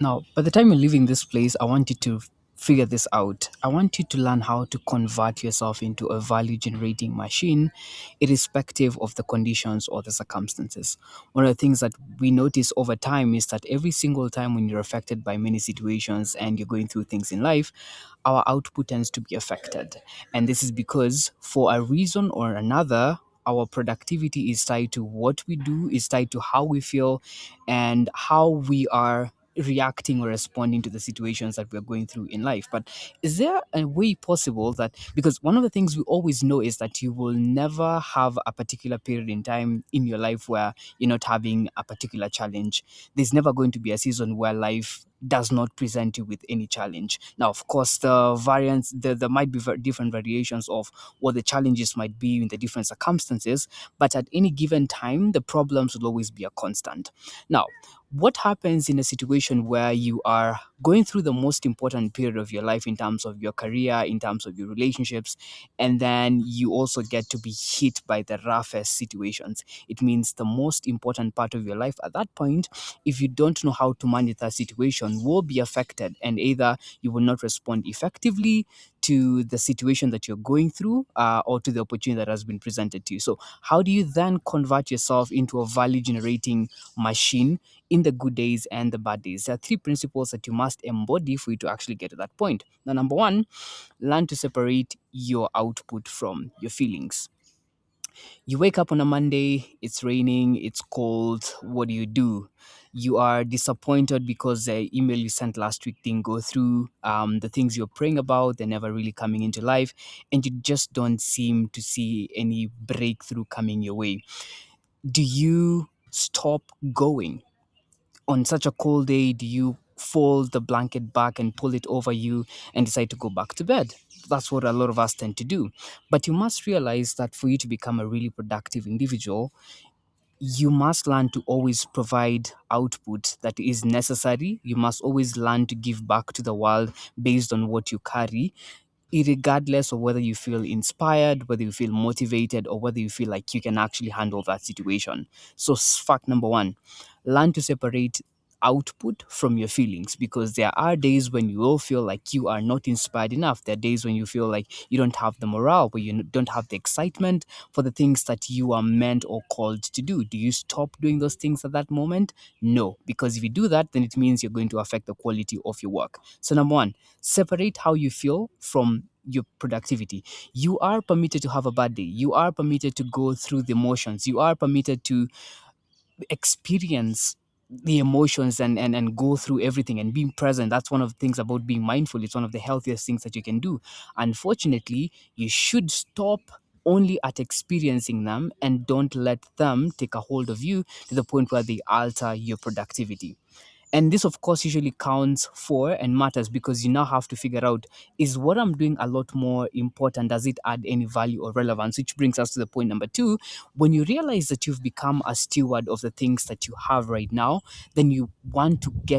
Now, by the time you're leaving this place, I want you to figure this out. I want you to learn how to convert yourself into a value generating machine, irrespective of the conditions or the circumstances. One of the things that we notice over time is that every single time when you're affected by many situations and you're going through things in life, our output tends to be affected. And this is because, for a reason or another, our productivity is tied to what we do, is tied to how we feel, and how we are reacting or responding to the situations that we're going through in life. But is there a way possible that, because one of the things we always know is that you will never have a particular period in time in your life where you're not having a particular challenge. There's never going to be a season where life does not present you with any challenge. Now, of course, there might be different variations of what the challenges might be in the different circumstances, but at any given time, the problems will always be a constant. Now, what happens in a situation where you are going through the most important period of your life in terms of your career, in terms of your relationships, and then you also get to be hit by the roughest situations? It means the most important part of your life at that point, if you don't know how to manage that situation, will be affected, and either you will not respond effectively to the situation that you're going through, or to the opportunity that has been presented to you. So how do you then convert yourself into a value generating machine in the good days and the bad days? There are three principles that you must embody for you to actually get to that point. Now, number one, learn to separate your output from your feelings. You wake up on a Monday, it's raining, it's cold. What do? You are disappointed because the email you sent last week didn't go through. The things you're praying about, they're never really coming into life, and you just don't seem to see any breakthrough coming your way. Do you stop going? On such a cold day, do you fold the blanket back and pull it over you and decide to go back to bed? That's what a lot of us tend to do. But you must realize that for you to become a really productive individual, you must learn to always provide output that is necessary. You must always learn to give back to the world based on what you carry, regardless of whether you feel inspired, whether you feel motivated, or whether you feel like you can actually handle that situation. So, fact number one, learn to separate output from your feelings, because there are days when you will feel like you are not inspired enough. There are days when you feel like you don't have the morale, where you don't have the excitement for the things that you are meant or called to do. Do you stop doing those things at that moment? No, because if you do that, then it means you're going to affect the quality of your work. So, number one, separate how you feel from your productivity. You are permitted to have a bad day. You are permitted to go through the emotions. You are permitted to experience the emotions, and go through everything and being present. That's one of the things about being mindful. It's one of the healthiest things that you can do. Unfortunately, you should stop only at experiencing them and don't let them take a hold of you to the point where they alter your productivity. And this, of course, usually counts for and matters, because you now have to figure out, is what I'm doing a lot more important? Does it add any value or relevance? Which brings us to the point number two. When you realize that you've become a steward of the things that you have right now, then you want to get